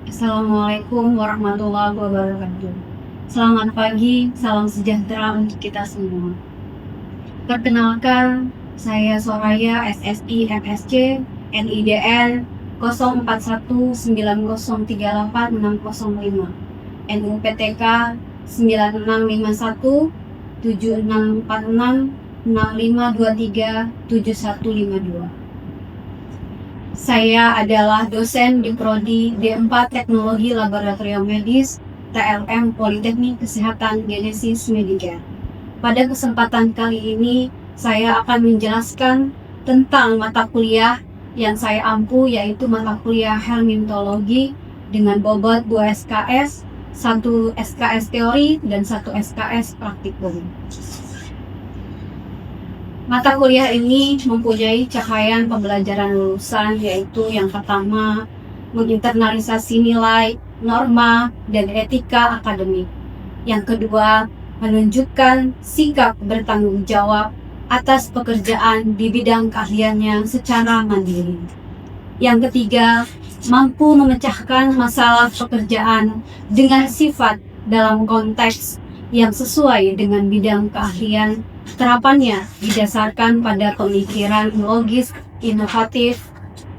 Assalamualaikum warahmatullahi wabarakatuh. Selamat pagi, salam sejahtera untuk kita semua. Perkenalkan, saya Soraya SSI MSC NIDN 0419038605 NUPTK 9651764665237152. Saya adalah dosen di Prodi D4 Teknologi Laboratorium Medis TLM Politeknik Kesehatan Genesis Medicare. Pada kesempatan kali ini, saya akan menjelaskan tentang mata kuliah yang saya ampu, yaitu mata kuliah Helminthologi dengan bobot 2 SKS, 1 SKS teori, dan 1 SKS praktikum. Mata kuliah ini mempunyai capaian pembelajaran lulusan, yaitu yang pertama, menginternalisasi nilai, norma, dan etika akademik. Yang kedua, menunjukkan sikap bertanggung jawab atas pekerjaan di bidang keahliannya secara mandiri. Yang ketiga, mampu memecahkan masalah pekerjaan dengan sifat dalam konteks yang sesuai dengan bidang keahlian. Terapannya didasarkan pada pemikiran logis, inovatif,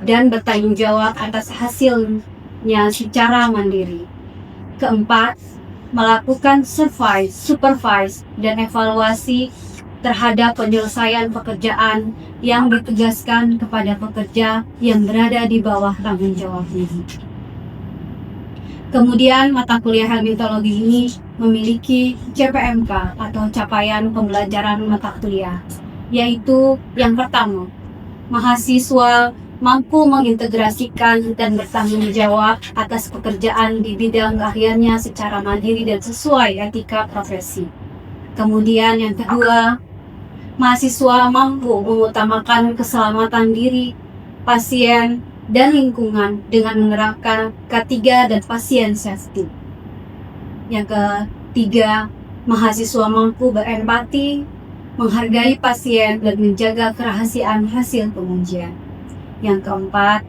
dan bertanggung jawab atas hasilnya secara mandiri. Keempat, melakukan survei, supervise, dan evaluasi terhadap penyelesaian pekerjaan yang ditugaskan kepada pekerja yang berada di bawah tanggung jawabnya. Kemudian mata kuliah Helminthologi ini memiliki CPMK atau capaian pembelajaran mata kuliah, yaitu yang pertama, mahasiswa mampu mengintegrasikan dan bertanggung jawab atas pekerjaan di bidang keahliannya secara mandiri dan sesuai etika profesi. Kemudian yang kedua, mahasiswa mampu mengutamakan keselamatan diri, pasien, dan lingkungan dengan menerapkan K3 dan pasien safety. Yang ketiga, mahasiswa mampu berempati, menghargai pasien, dan menjaga kerahasiaan hasil pengujian. Yang keempat,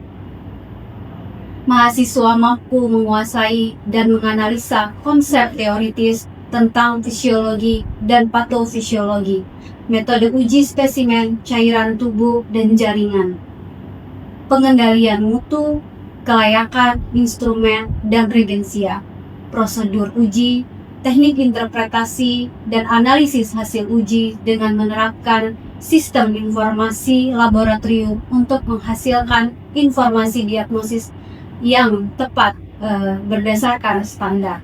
mahasiswa mampu menguasai dan menganalisa konsep teoritis tentang fisiologi dan patofisiologi, metode uji spesimen cairan tubuh dan jaringan, pengendalian mutu, kelayakan instrumen dan regensia, prosedur uji, teknik interpretasi, dan analisis hasil uji dengan menerapkan sistem informasi laboratorium untuk menghasilkan informasi diagnosis yang tepat berdasarkan standar.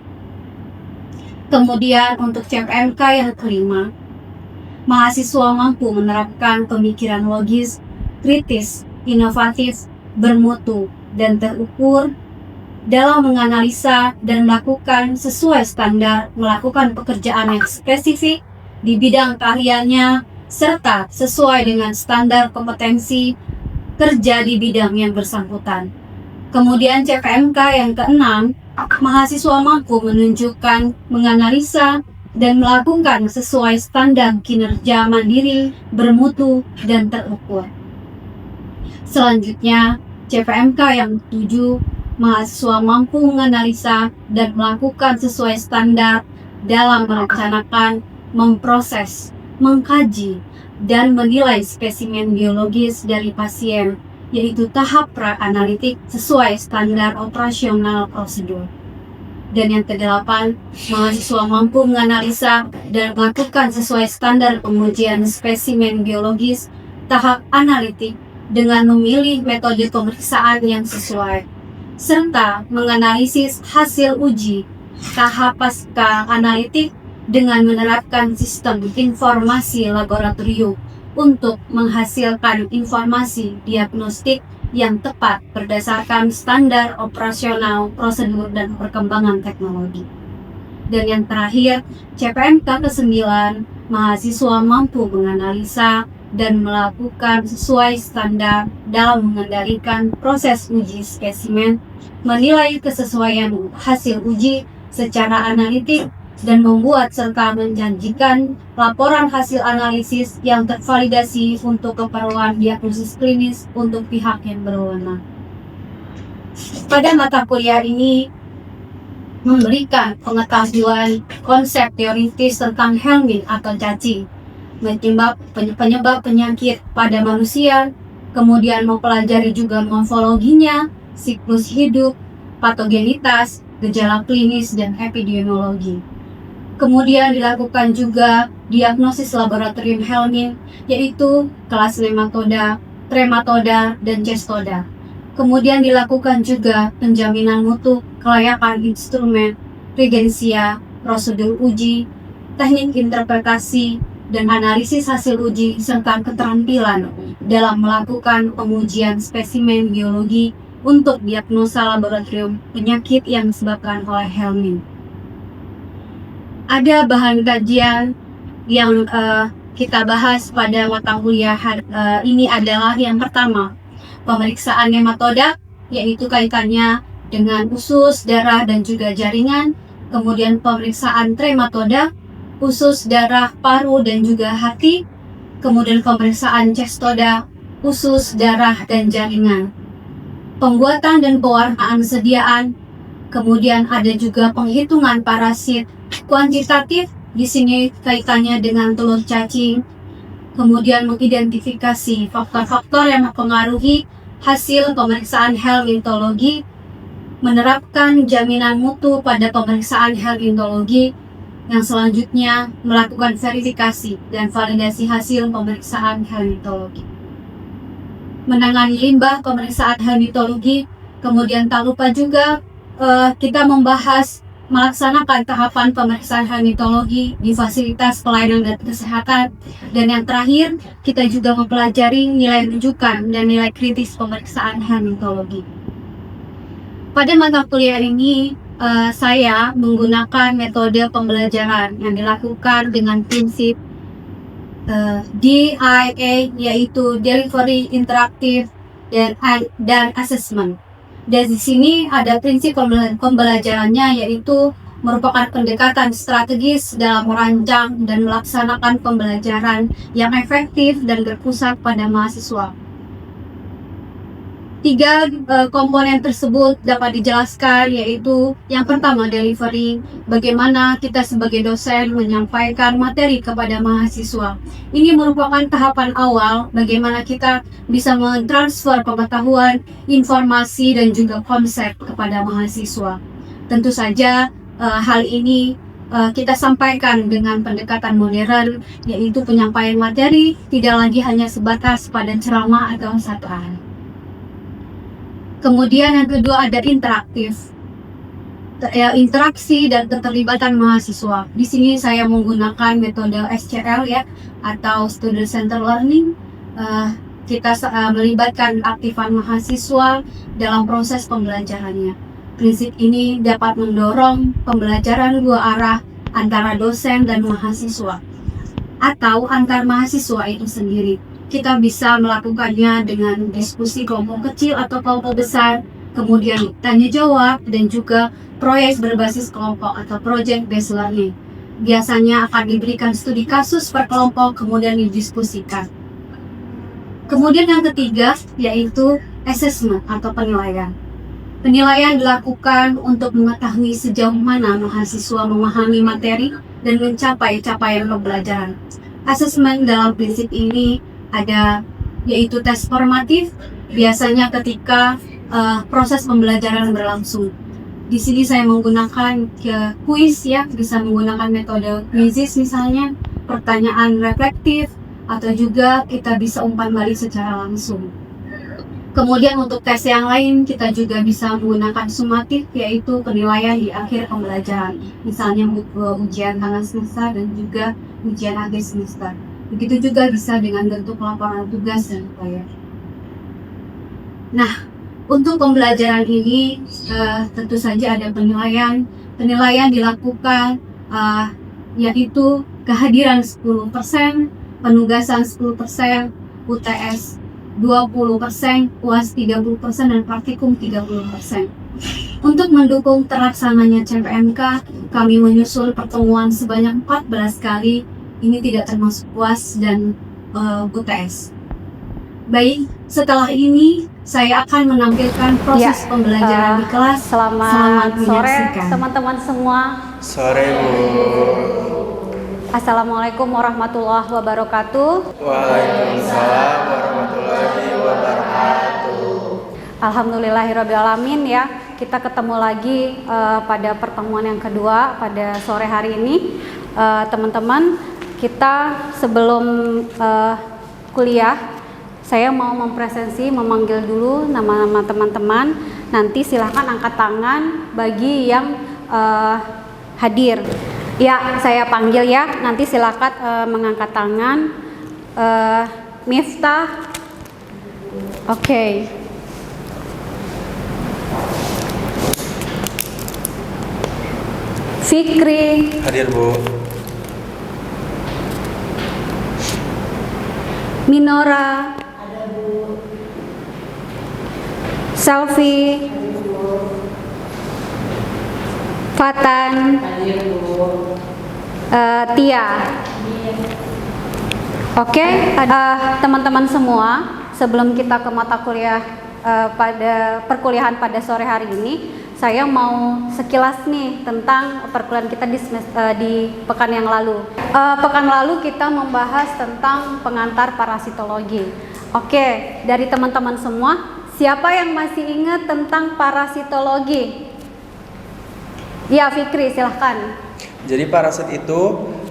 Kemudian untuk CPMK yang kelima, mahasiswa mampu menerapkan pemikiran logis, kritis, inovatif, bermutu, dan terukur dalam menganalisa dan melakukan sesuai standar, melakukan pekerjaan yang spesifik di bidang keahliannya, serta sesuai dengan standar kompetensi kerja di bidang yang bersangkutan. Kemudian CPMK yang keenam, mahasiswa mampu menunjukkan, menganalisa, dan melakukan sesuai standar kinerja mandiri, bermutu, dan terukur. Selanjutnya, CPMK yang ketujuh, mahasiswa mampu menganalisa dan melakukan sesuai standar dalam merencanakan, memproses, mengkaji, dan menilai spesimen biologis dari pasien, yaitu tahap pra-analitik sesuai standar operasional prosedur. Dan yang kedelapan, mahasiswa mampu menganalisa dan melakukan sesuai standar pengujian spesimen biologis tahap analitik dengan memilih metode pemeriksaan yang sesuai, serta menganalisis hasil uji tahap pasca analitik dengan menerapkan sistem informasi laboratorium untuk menghasilkan informasi diagnostik yang tepat berdasarkan standar operasional, prosedur, dan perkembangan teknologi. Dan yang terakhir, CPMK ke-9, mahasiswa mampu menganalisa dan melakukan sesuai standar dalam mengendalikan proses uji spesimen, menilai kesesuaian hasil uji secara analitik, dan membuat serta menjanjikan laporan hasil analisis yang tervalidasi untuk keperluan diagnosis klinis untuk pihak yang berwenang. Pada mata kuliah ini memberikan pengetahuan konsep teoritis tentang helminth atau cacing, penyebab penyakit pada manusia, kemudian mempelajari juga morfologinya, siklus hidup, patogenitas, gejala klinis, dan epidemiologi. Kemudian dilakukan juga diagnosis laboratorium helminth, yaitu kelas nematoda, trematoda, dan cestoda. Kemudian dilakukan juga penjaminan mutu, kelayakan instrumen, regensia, prosedur uji, teknik interpretasi, dan analisis hasil uji, serta keterampilan dalam melakukan pengujian spesimen biologi untuk diagnosa laboratorium penyakit yang disebabkan oleh helminth. Ada bahan kajian yang kita bahas pada mata kuliah ini adalah yang pertama, pemeriksaan nematoda, yaitu kaitannya dengan usus, darah, dan juga jaringan. Kemudian pemeriksaan trematoda, usus, darah, paru, dan juga hati. Kemudian pemeriksaan cestoda, usus, darah, dan jaringan. Pembuatan dan pewarnaan sediaan. Kemudian ada juga penghitungan parasit kuantitatif, di sini kaitannya dengan telur cacing. Kemudian mengidentifikasi faktor-faktor yang mempengaruhi hasil pemeriksaan helminthologi, menerapkan jaminan mutu pada pemeriksaan helminthologi, yang selanjutnya melakukan verifikasi dan validasi hasil pemeriksaan helminthologi. Menangani limbah pemeriksaan helminthologi, kemudian tak lupa juga kita membahas melaksanakan tahapan pemeriksaan helminthologi di fasilitas pelayanan dan kesehatan. Dan yang terakhir, kita juga mempelajari nilai rujukan dan nilai kritis pemeriksaan helminthologi. Pada mata kuliah ini, saya menggunakan metode pembelajaran yang dilakukan dengan prinsip DIA, yaitu Delivery, Interaktif, dan Assessment. Dan di sini ada prinsip pembelajarannya, yaitu merupakan pendekatan strategis dalam merancang dan melaksanakan pembelajaran yang efektif dan berpusat pada mahasiswa. 3 komponen tersebut dapat dijelaskan, yaitu yang pertama delivery, bagaimana kita sebagai dosen menyampaikan materi kepada mahasiswa. Ini merupakan tahapan awal bagaimana kita bisa mentransfer pengetahuan, informasi, dan juga konsep kepada mahasiswa. Tentu saja hal ini kita sampaikan dengan pendekatan modern, yaitu penyampaian materi tidak lagi hanya sebatas pada ceramah atau satu arah. Kemudian yang kedua ada interaktif, interaksi dan keterlibatan mahasiswa. Di sini saya menggunakan metode SCL ya, atau Student Center Learning. Kita melibatkan aktifan mahasiswa dalam proses pembelajarannya. Prinsip ini dapat mendorong pembelajaran dua arah antara dosen dan mahasiswa, atau antar mahasiswa itu sendiri. Kita bisa melakukannya dengan diskusi kelompok kecil atau kelompok besar, kemudian tanya jawab, dan juga proyek berbasis kelompok atau project based learning. Biasanya akan diberikan studi kasus per kelompok, kemudian didiskusikan. Kemudian yang ketiga yaitu assessment atau penilaian. Penilaian dilakukan untuk mengetahui sejauh mana mahasiswa memahami materi dan mencapai capaian pembelajaran. Assessment dalam prinsip ini ada yaitu tes formatif, biasanya ketika proses pembelajaran berlangsung. Di sini saya menggunakan kuis ya, bisa menggunakan metode quizzes misalnya, pertanyaan reflektif, atau juga kita bisa umpan balik secara langsung. Kemudian untuk tes yang lain kita juga bisa menggunakan sumatif, yaitu penilaian di akhir pembelajaran, misalnya ujian tengah semester dan juga ujian akhir semester. Begitu juga bisa dengan bentuk laporan tugas dan upaya. Nah, untuk pembelajaran ini tentu saja ada penilaian. Penilaian dilakukan yaitu kehadiran 10%, penugasan 10%, UTS 20%, UAS 30%, dan praktikum 30%. Untuk mendukung terlaksananya CPMK, kami menyusun pertemuan sebanyak 14 kali. Ini tidak termasuk UAS dan UTS. Baik, setelah ini saya akan menampilkan proses pembelajaran di kelas. Selamat sore menyaksikan. teman-teman semua. Sore Bu. Assalamualaikum warahmatullahi wabarakatuh. Waalaikumsalam warahmatullahi wabarakatuh. Alhamdulillahirrabbilalamin ya. Kita ketemu lagi pada pertemuan yang kedua pada sore hari ini. Teman-teman, kita sebelum kuliah, saya mau memanggil dulu nama-nama teman-teman. Nanti silahkan angkat tangan bagi yang hadir. Ya, saya panggil ya. Nanti silahkan mengangkat tangan. Miftah. Oke. Fikri. Hadir Bu. Minora. Selfie. Fatan. Tia. Oke, teman-teman semua, sebelum kita ke mata kuliah pada perkuliahan pada sore hari ini, saya mau sekilas nih tentang perkuliahan kita di pekan yang lalu. Pekan lalu kita membahas tentang pengantar parasitologi. Oke, dari teman-teman semua, siapa yang masih ingat tentang parasitologi? Ya, Fikri, silahkan. Jadi parasit itu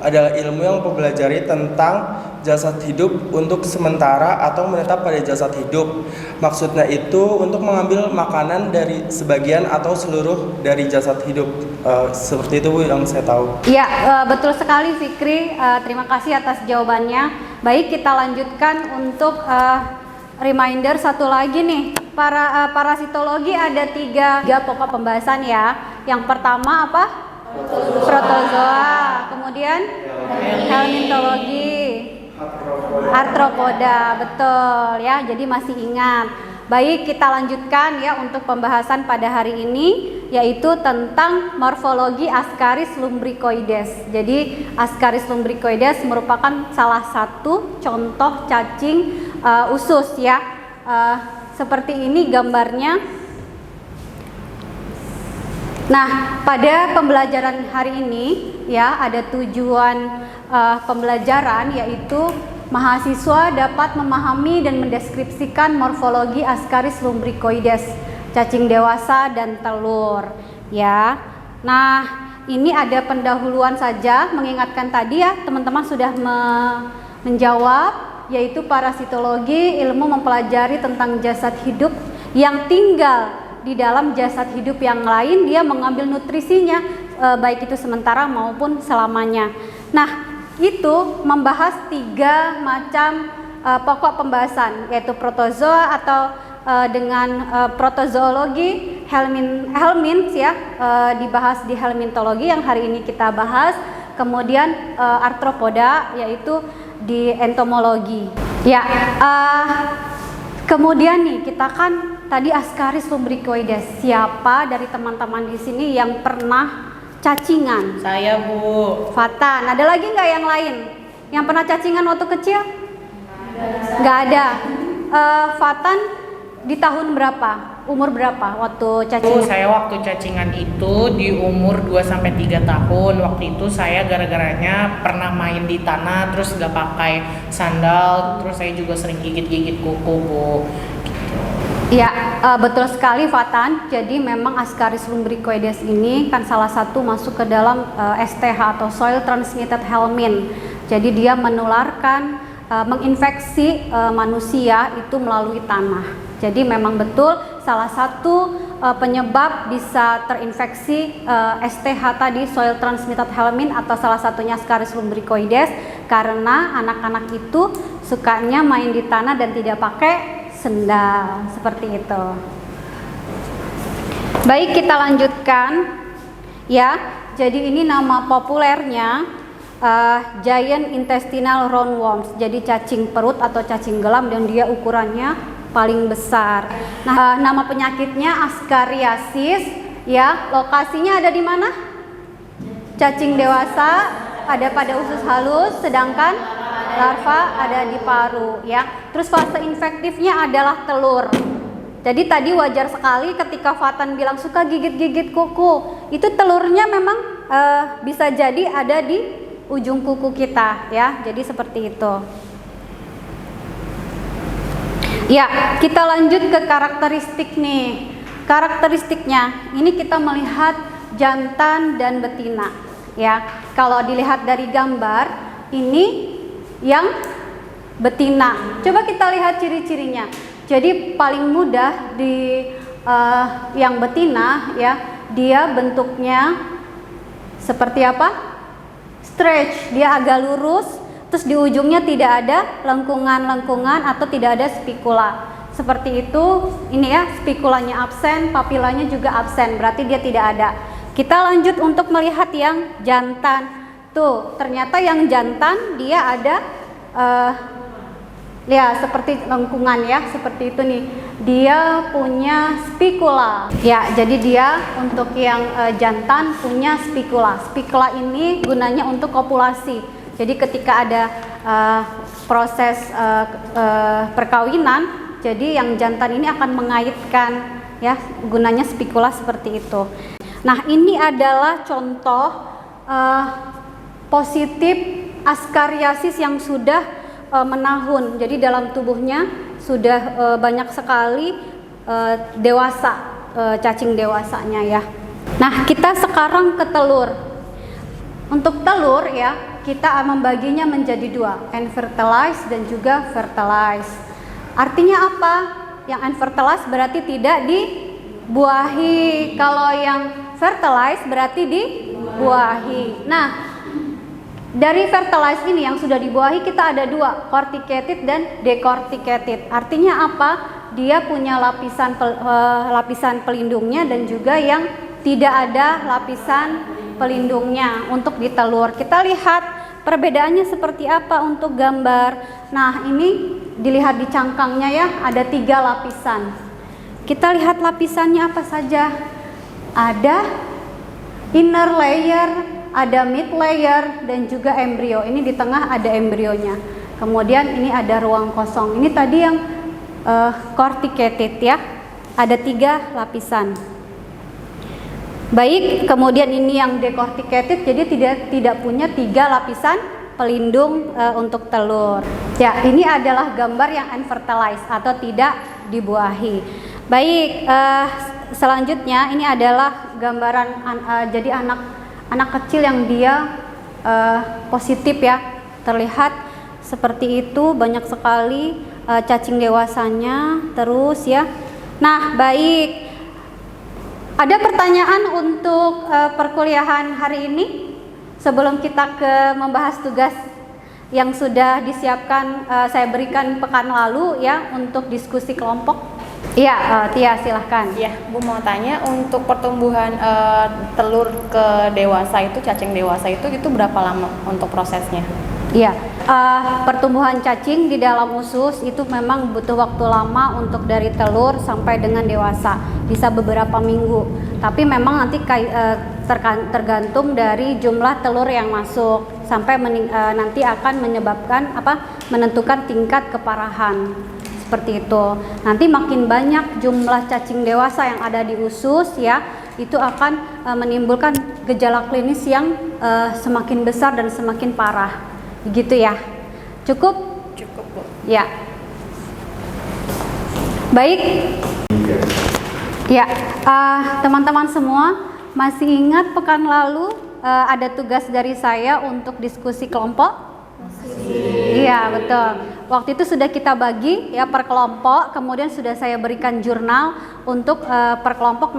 adalah ilmu yang mempelajari tentang jasad hidup untuk sementara atau menetap pada jasad hidup. Maksudnya itu untuk mengambil makanan dari sebagian atau seluruh dari jasad hidup. Seperti itu Bu yang saya tahu. Ya, betul sekali Fikri. Terima kasih atas jawabannya. Baik, kita lanjutkan untuk reminder satu lagi nih. Parasitologi ada tiga pokok pembahasan ya. Yang pertama apa? Protozoa. Kemudian helmintologi. Arthropoda, betul ya. Jadi masih ingat. Baik, kita lanjutkan ya untuk pembahasan pada hari ini, yaitu tentang morfologi Ascaris lumbricoides. Jadi Ascaris lumbricoides merupakan salah satu contoh cacing usus ya. Seperti ini gambarnya. Nah, pada pembelajaran hari ini ya ada tujuan pembelajaran, yaitu mahasiswa dapat memahami dan mendeskripsikan morfologi Ascaris lumbricoides, cacing dewasa dan telur ya. Nah, ini ada pendahuluan saja, mengingatkan tadi ya teman-teman sudah menjawab, yaitu parasitologi ilmu mempelajari tentang jasad hidup yang tinggal di dalam jasad hidup yang lain, dia mengambil nutrisinya baik itu sementara maupun selamanya. Nah, itu membahas tiga macam pokok pembahasan, yaitu protozoa atau dengan protozoologi, helminths ya, dibahas di helminthologi yang hari ini kita bahas. Kemudian arthropoda, yaitu di entomologi. Ya, kemudian nih kita kan tadi Ascaris lumbricoides. Siapa dari teman-teman di sini yang pernah cacingan? Saya Bu. Fatan. Ada lagi nggak yang lain yang pernah cacingan waktu kecil? Nggak ada. Fatan di tahun berapa? Umur berapa waktu cacingan? Saya waktu cacingan itu di umur 2-3 tahun. Waktu itu saya gara-garanya pernah main di tanah, terus gak pakai sandal, terus saya juga sering gigit-gigit kuku Bu. Ya, betul sekali Fatan. Jadi memang Ascaris lumbricoides ini kan salah satu masuk ke dalam STH atau Soil Transmitted Helminth. Jadi dia menularkan, menginfeksi manusia itu melalui tanah. Jadi memang betul salah satu penyebab bisa terinfeksi STH tadi, Soil Transmitted Helminth, atau salah satunya Ascaris lumbricoides, karena anak-anak itu sukanya main di tanah dan tidak pakai sendal, seperti itu. Baik, kita lanjutkan ya. Jadi ini nama populernya Giant Intestinal Roundworms. Jadi cacing perut atau cacing gelam, dan dia ukurannya paling besar. Nah, nama penyakitnya Ascariasis ya. Lokasinya ada di mana? Cacing dewasa ada pada usus halus, sedangkan larva ada di paru ya. Terus fase infektifnya adalah telur. Jadi tadi wajar sekali ketika Fatan bilang suka gigit-gigit kuku, itu telurnya memang bisa jadi ada di ujung kuku kita ya. Jadi seperti itu. Ya, kita lanjut ke karakteristik nih. Karakteristiknya ini kita melihat jantan dan betina ya. Kalau dilihat dari gambar ini yang betina. Coba kita lihat ciri-cirinya. Jadi paling mudah di yang betina ya, dia bentuknya seperti apa? Stretch, dia agak lurus, terus di ujungnya tidak ada lengkungan-lengkungan atau tidak ada spikula. Seperti itu, ini ya, spikulanya absen, papilanya juga absen, berarti dia tidak ada. Kita lanjut untuk melihat yang jantan. Tuh, ternyata yang jantan dia ada ya seperti lengkungan ya, seperti itu nih. Dia punya spikula. Ya, jadi dia untuk yang jantan punya spikula. Spikula ini gunanya untuk kopulasi. Jadi ketika ada proses perkawinan, jadi yang jantan ini akan mengaitkan ya, gunanya spikula seperti itu. Nah, ini adalah contoh positif askariasis yang sudah menahun. Jadi dalam tubuhnya sudah banyak sekali dewasa, cacing dewasanya ya. Nah, kita sekarang ke telur. Untuk telur ya, kita membaginya menjadi dua, unfertilized dan juga fertilized. Artinya apa? Yang unfertilized berarti tidak dibuahi. Kalau yang fertilized berarti dibuahi. Nah, dari fertilized ini yang sudah dibuahi kita ada dua, corticated dan decorticated. Artinya apa? Dia punya lapisan pelindungnya dan juga yang tidak ada lapisan pelindungnya untuk di telur. Kita lihat perbedaannya seperti apa untuk gambar. Nah, ini dilihat di cangkangnya ya, ada 3 lapisan. Kita lihat lapisannya apa saja. Ada inner layer, ada mid layer, dan juga embrio. Ini di tengah ada embrionya. Kemudian ini ada ruang kosong. Ini tadi yang corticated ya. Ada 3 lapisan. Baik, kemudian ini yang decorticated, jadi tidak punya 3 lapisan pelindung untuk telur. Ya, ini adalah gambar yang unfertilized atau tidak dibuahi. Baik, selanjutnya ini adalah gambaran jadi anak kecil yang dia positif ya, terlihat seperti itu, banyak sekali cacing dewasanya terus ya. Nah, baik, ada pertanyaan untuk perkuliahan hari ini sebelum kita membahas tugas yang sudah disiapkan, saya berikan pekan lalu ya untuk diskusi kelompok. Iya, Tia silahkan. Ya, Bu mau tanya untuk pertumbuhan telur ke dewasa itu, cacing dewasa itu berapa lama untuk prosesnya? Iya, pertumbuhan cacing di dalam usus itu memang butuh waktu lama untuk dari telur sampai dengan dewasa, bisa beberapa minggu. Tapi memang nanti tergantung dari jumlah telur yang masuk sampai nanti akan menentukan tingkat keparahan. Seperti itu. Nanti makin banyak jumlah cacing dewasa yang ada di usus ya, itu akan menimbulkan gejala klinis yang semakin besar dan semakin parah. Begitu ya. Cukup? Cukup, Bu. Ya. Baik. Ya, teman-teman semua masih ingat pekan lalu ada tugas dari saya untuk diskusi kelompok? Iya, betul. Waktu itu sudah kita bagi ya per kelompok, kemudian sudah saya berikan jurnal untuk per kelompok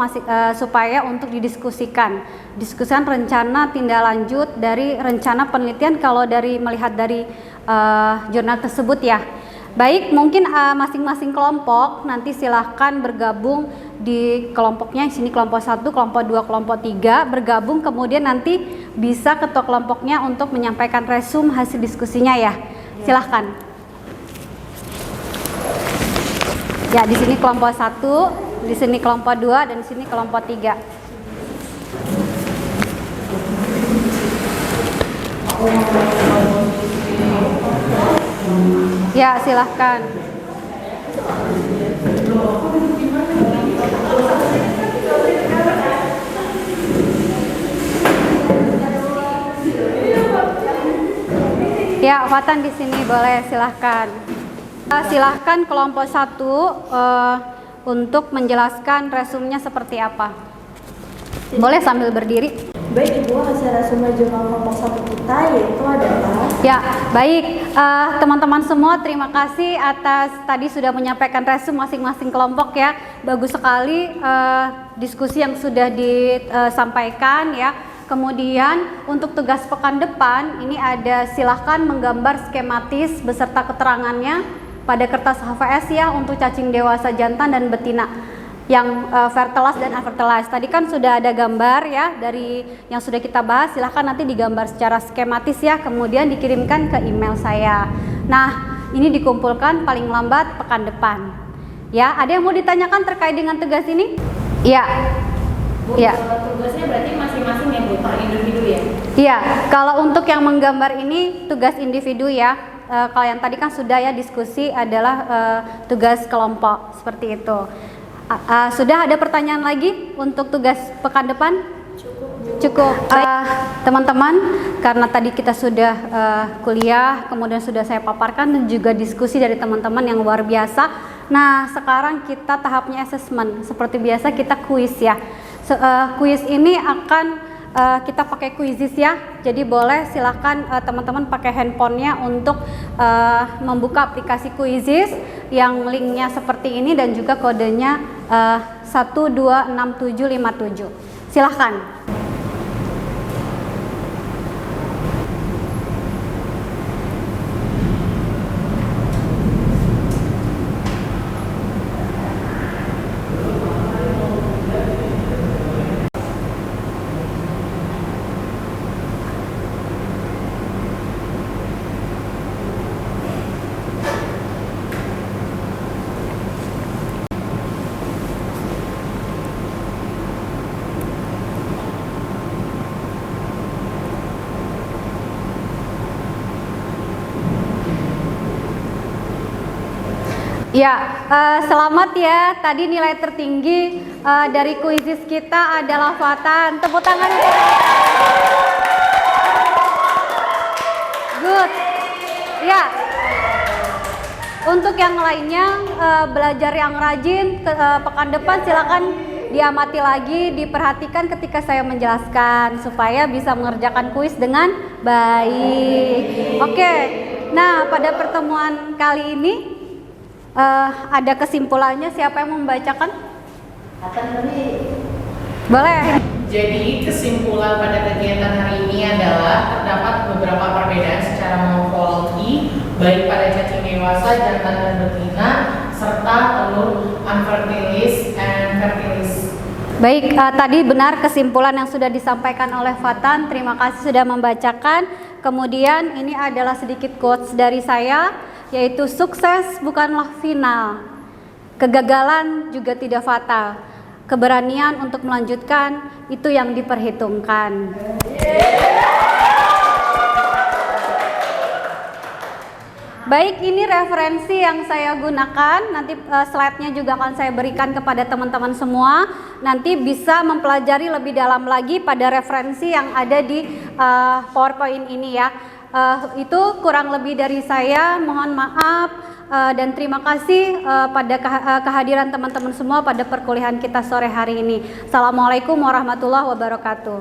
supaya untuk didiskusikan. Diskusikan rencana tindak lanjut dari rencana penelitian kalau melihat dari jurnal tersebut ya. Baik, mungkin masing-masing kelompok nanti silahkan bergabung di kelompoknya. Sini kelompok 1, kelompok 2, kelompok 3 bergabung, kemudian nanti bisa ketua kelompoknya untuk menyampaikan resume hasil diskusinya ya. Silahkan. Ya, di sini kelompok 1, di sini kelompok 2, dan di sini kelompok 3. Ya, silahkan. Ya, Fatan di sini boleh, silahkan. Silahkan kelompok 1 untuk menjelaskan resumnya seperti apa. Boleh sambil berdiri. Baik Ibu, hasil resume jurnal kelompok 1 kita yaitu adalah Ya, baik teman-teman semua, terima kasih atas tadi sudah menyampaikan resume masing-masing kelompok ya. Bagus sekali diskusi yang sudah disampaikan ya. Kemudian untuk tugas pekan depan ini ada silahkan menggambar skematis beserta keterangannya pada kertas HVS ya untuk cacing dewasa jantan dan betina yang fertilized dan unfertilized. Tadi kan sudah ada gambar ya dari yang sudah kita bahas, silahkan nanti digambar secara skematis ya, kemudian dikirimkan ke email saya. Nah, ini dikumpulkan paling lambat pekan depan. Ya, ada yang mau ditanyakan terkait dengan tugas ini? Ya. Ya. Tugasnya berarti masing-masing ya Bu, per individu ya? Iya, kalau untuk yang menggambar ini tugas individu ya. Kalau yang tadi kan sudah ya diskusi adalah tugas kelompok seperti itu. Sudah ada pertanyaan lagi untuk tugas pekan depan? Cukup. Teman-teman, karena tadi kita sudah kuliah, kemudian sudah saya paparkan dan juga diskusi dari teman-teman yang luar biasa. Nah, sekarang kita tahapnya assessment. Seperti biasa kita kuis ya. Kuis ini akan kita pakai Quizizz ya. Jadi boleh silahkan teman-teman pakai handphonenya untuk membuka aplikasi Quizizz yang linknya seperti ini dan juga kodenya 126757. Silahkan. Ya, selamat ya. Tadi nilai tertinggi dari Quizizz kita adalah Fatan. Tepuk tangan. Good. Ya. Untuk yang lainnya belajar yang rajin pekan depan silakan diamati lagi, diperhatikan ketika saya menjelaskan supaya bisa mengerjakan kuis dengan baik. Oke. Nah, pada pertemuan kali ini ada kesimpulannya, siapa yang membacakan? Boleh. Jadi kesimpulan pada kegiatan hari ini adalah terdapat beberapa perbedaan secara morfologi baik pada cacing dewasa, jantan dan betina serta telur unfertilized and fertilized. Baik, tadi benar kesimpulan yang sudah disampaikan oleh Fatan. Terima kasih sudah membacakan. Kemudian ini adalah sedikit quotes dari saya, yaitu sukses bukanlah final, kegagalan juga tidak fatal, keberanian untuk melanjutkan itu yang diperhitungkan. Baik, ini referensi yang saya gunakan, nanti slide-nya juga akan saya berikan kepada teman-teman semua. Nanti bisa mempelajari lebih dalam lagi pada referensi yang ada di PowerPoint ini ya. Itu kurang lebih dari saya, mohon maaf dan terima kasih pada kehadiran teman-teman semua pada perkuliahan kita sore hari ini. Assalamualaikum warahmatullahi wabarakatuh.